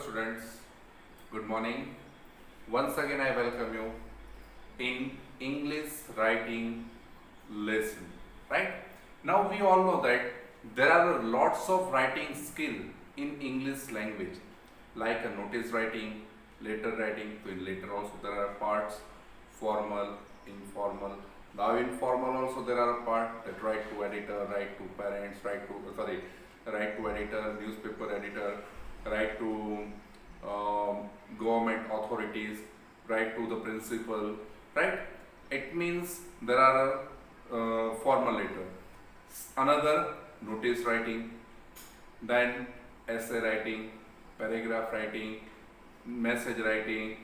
students, good morning. Once again I welcome you in English writing lesson. Right? Now we all know that there are lots of writing skill in English language like a notice writing, letter writing. So in letter also there are parts formal, informal. Now informal also there are a part that write to editor, write to parents, write to editor, newspaper editor, write to government authorities, write to the principal, right? It means there are formal letter. Another notice writing, then essay writing, paragraph writing, message writing,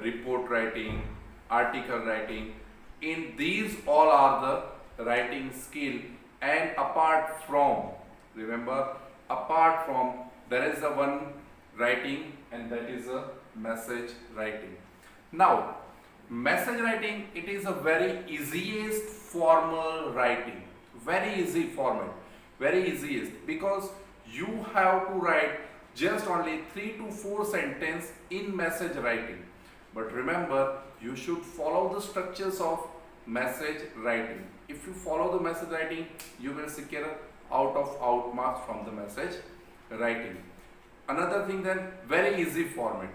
report writing, article writing. In these all are the writing skill, and apart from, remember, apart from, there is a one writing, and that is a message writing. Now message writing, it is a very easiest formal writing, very easy format, very easiest, because you have to write just only 3 to 4 sentences in message writing. But remember, you should follow the structures of message writing. If you follow the message writing, you will secure out of out marks from the message writing. Another thing, then, very easy format.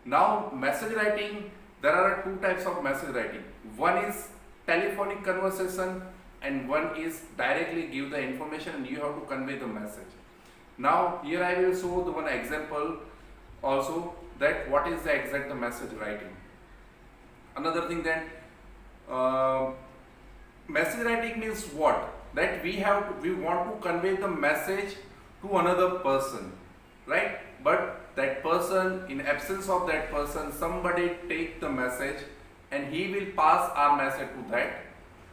Now message writing, there are two types of message writing. One is telephonic conversation and one is directly give the information and you have to convey the message. Now here I will show the one example also, that what is the exact message writing. Another thing, then, message writing means what? That we want to convey the message to another person, right? But that person, in absence of that person, somebody take the message and he will pass our message to that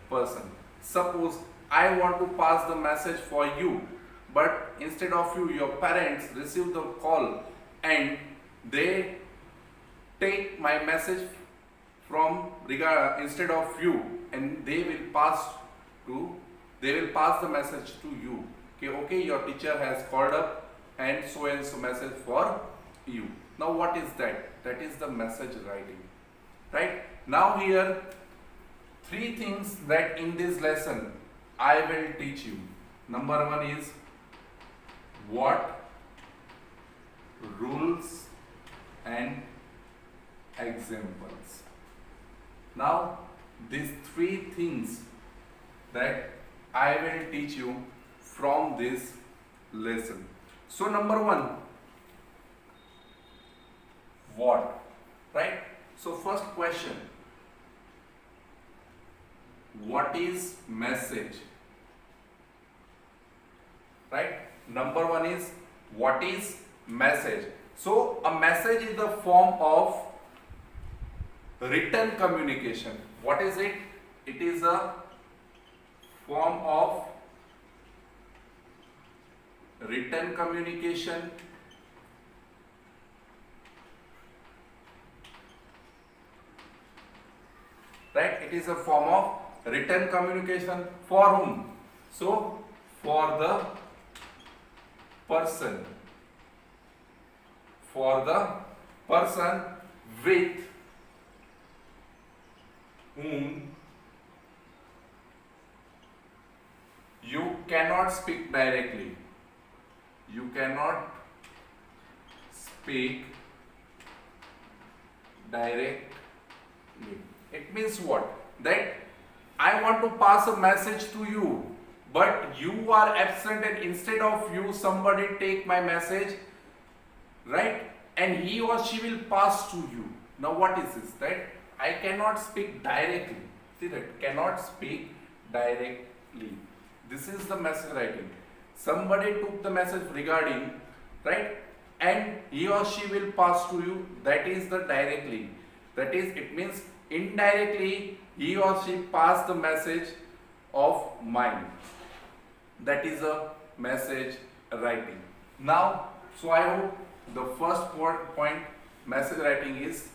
person. Suppose I want to pass the message for you, but instead of you, your parents receive the call and they take my message from instead of you, and they will pass the message to you. Okay, your teacher has called up and so message for you. Now what is that? That is the message writing, right? Now here, three things that in this lesson I will teach you. Number one is what, rules and examples. Now these three things that I will teach you from this lesson. So number one, what, right? So first question, what is message, right? Number one is what is message. So a message is the form of written communication. What is it? It is a form of written communication, right? It is a form of written communication for whom? So for the person, with whom you cannot speak directly. You cannot speak directly. It means what? That I want to pass a message to you, but you are absent, and instead of you, somebody take my message, right? And he or she will pass to you. Now what is this? That I cannot speak directly. See that? Cannot speak directly. This is the message writing. Somebody took the message regarding, right? And he or she will pass to you. That is the directly. That is, it means indirectly he or she passed the message of mine. That is a message writing. Now, so I hope the first point, message writing, is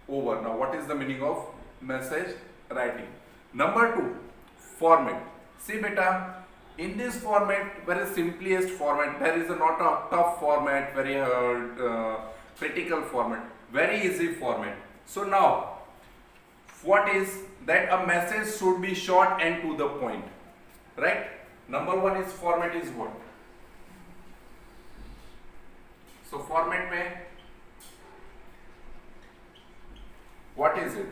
over. Now what is the meaning of message writing? Number two, format. See beta, in this format, very simplest format, there is not a tough format, very critical format, very easy format. So now what is that? A message should be short and to the point, right? Number one is format is what? So format में what is it?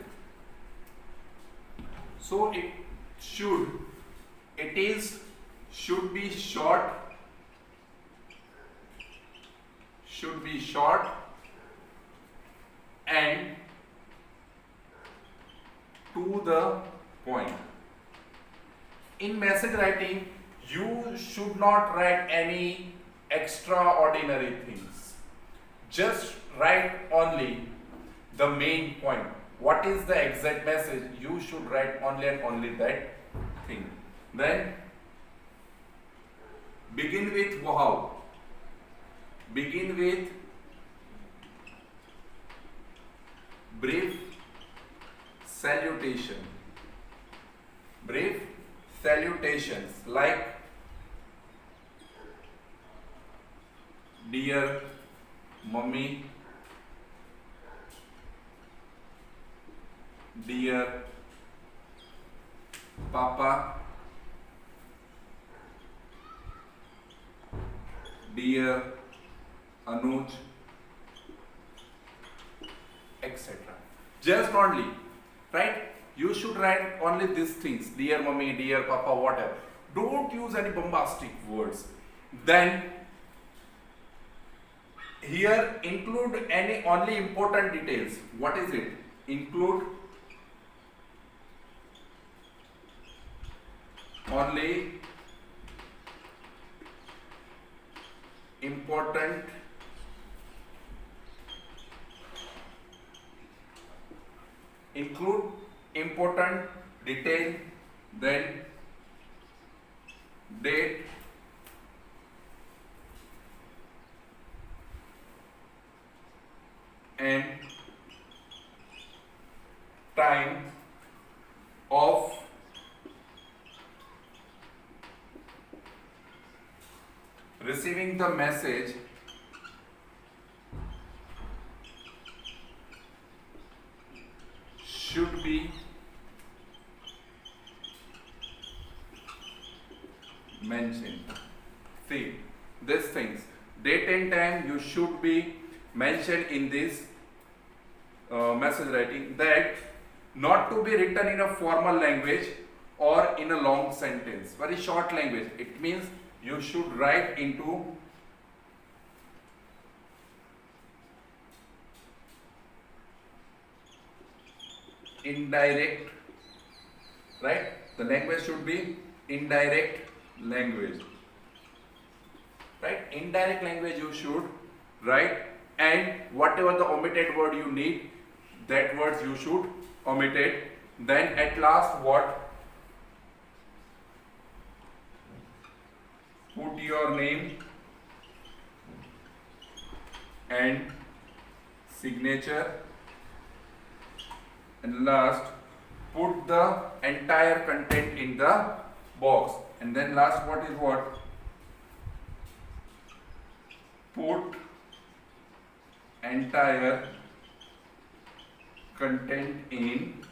So it is should be short and to the point. In message writing, you should not write any extraordinary things. Just write only the main point. What is the exact message? You should write only and only that thing. Then begin with how? Begin with brief salutation. Brief salutations like dear mummy, dear papa, dear Anuj, etc. Just only, right? You should write only these things, dear mummy, dear papa, whatever. Don't use any bombastic words. Then here include any only important details. What is it? Include only important detail, then date, and time of receiving the message should be mentioned. See, these things, date and time you should be mentioned in this message writing. That not to be written in a formal language or in a long sentence, very short language. It means you should write into indirect, right? The language should be indirect language, right? Indirect language you should write, and whatever the omitted word you need, that words you should omit it. Then at last what? Put your name and signature, and last put the entire content in the box. And then last what is what? Put entire content in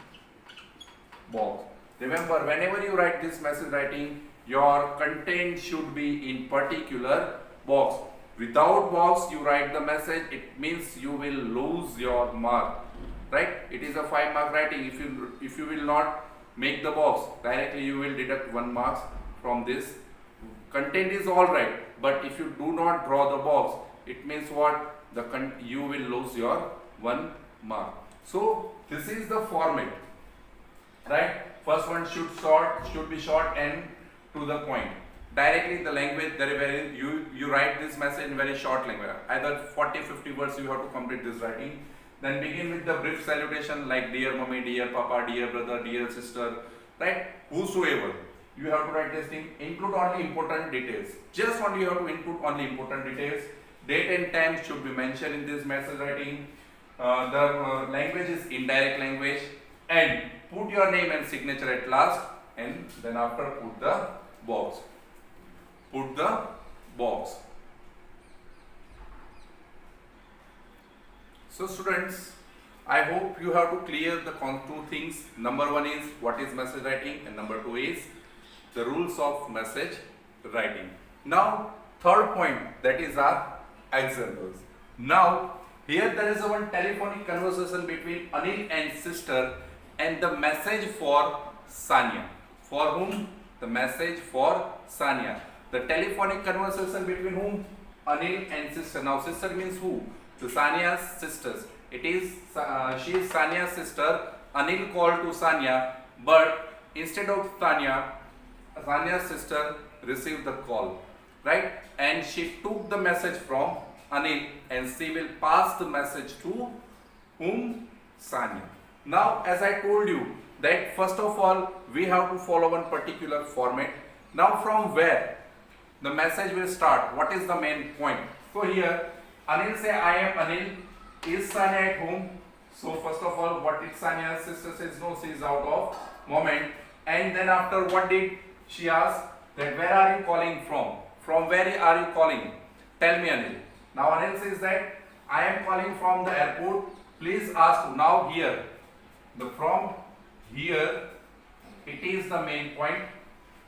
box. Remember, whenever you write this message writing, your content should be in particular box. Without box you write the message, it means you will lose your mark, right? It is a 5 mark writing. If you will not make the box, directly you will deduct 1 marks from this. Content is all right, but if you do not draw the box, it means what? You will lose your 1 mark. So this is the format, right? First one should be short and to the point. Directly the language, you write this message in very short language, either 40-50 words you have to complete this writing. Then begin with the brief salutation like dear mommy, dear papa, dear brother, dear sister, right? Whosoever. You have to write this thing. Include only important details. Just only you have to input only important details. Date and time should be mentioned in this message writing. The language is indirect language, and put your name and signature at last, and then after put the box. Put the box. So students, I hope you have to clear the two things. Number one is what is message writing, and number two is the rules of message writing. Now third point, that is our examples. Now here there is a one telephonic conversation between Anil and sister, and the message for Sanya. For whom? The message for Sanya. The telephonic conversation between whom? Anil and sister. Now sister means who? The Sanya's sisters. It is she is Sanya's sister. Anil called to Sanya, but instead of Sanya's sister received the call, right? And she took the message from Anil, and she will pass the message to whom? Sanya. Now, as I told you that first of all we have to follow one particular format. Now, from where the message will start? What is the main point? So here Anil say, I am Anil. Is Sanya at home? So first of all, what did Sanya's sister says? No, she is out of moment. And then after, what did she ask? That where are you calling from? From where are you calling? Tell me, Anil. Now Anil says that I am calling from the airport. Please ask. Now here, the from here, it is the main point,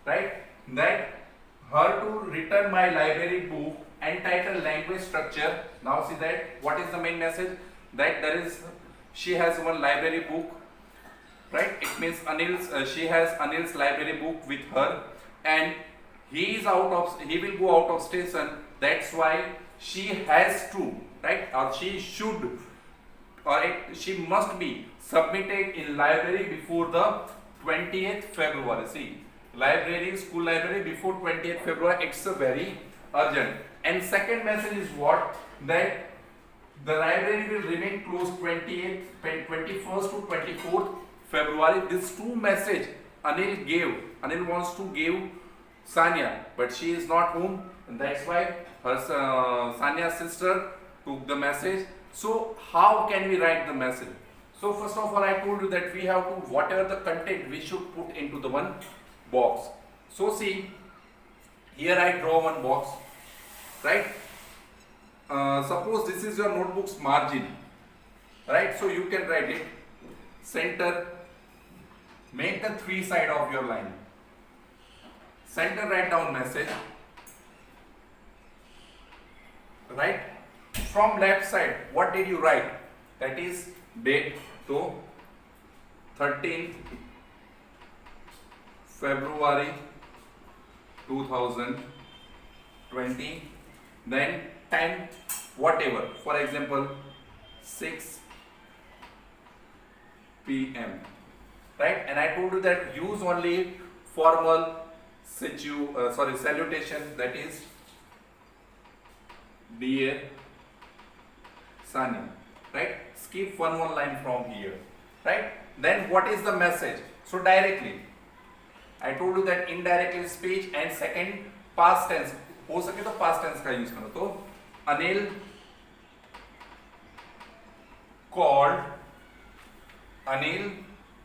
right? That her to return my library book entitled language structure. Now see that what is the main message? That there is, she has one library book, right? It means she has Anil's library book with her, and he will go out of station. That's why she has to, right? Or she should, or she must be submitted in library before the 20th February. See, library, school library before 20th February. It's a very urgent. And second message is what? That the library will remain closed 21st to 24th February. These two message Anil gave. Anil wants to give Sanya, but she is not home, and that's why her Sanya's sister took the message. So how can we write the message? So first of all, I told you that we have to, whatever the content, we should put into the one box. So see, here I draw one box, right? Suppose this is your notebook's margin, right? So you can write it, center, make the three side of your line. Center, write down message, right? From left side, what did you write? That is date. So 13th February 2020. Then 10 whatever, for example 6 p.m. right? And I told you that use only formal salutation, that is dear Sanya, right? Skip one more line from here, right? Then what is the message? So directly I told you that indirectly speech, and second past tense, हो सके तो past tense का use करो. तो Anil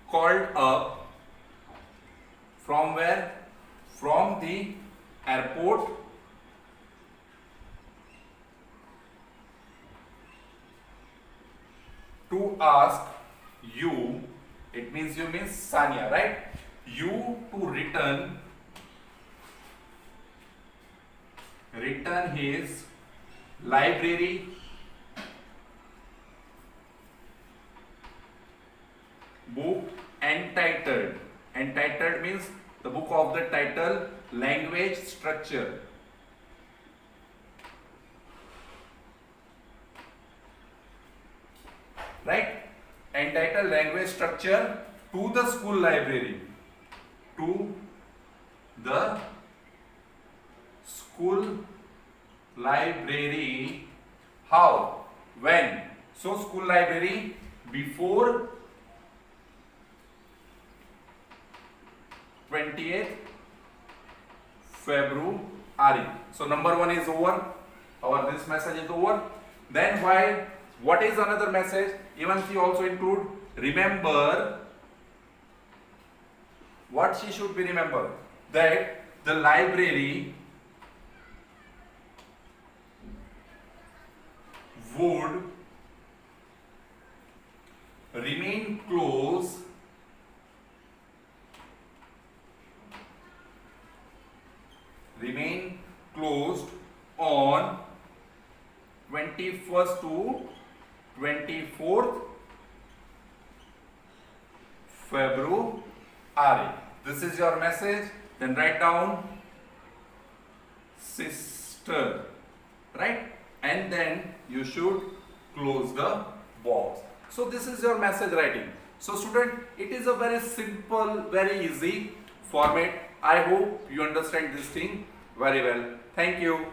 called up from where? From the airport to ask you, it means you means Sanya, right? You to return his library book entitled means the book of the title language structure, right? Entitled language structure to the school library, how, when? So school library before 20th February. So number one is over, or this message is over. Then what is another message? Even she also include, remember, what she should be remember? That the library would close remain closed on 21st to 24th February. This is your message. Then write down sister, right? And then you should close the box. So this is your message writing. So student, it is a very simple, very easy format. I hope you understand this thing very well. Thank you.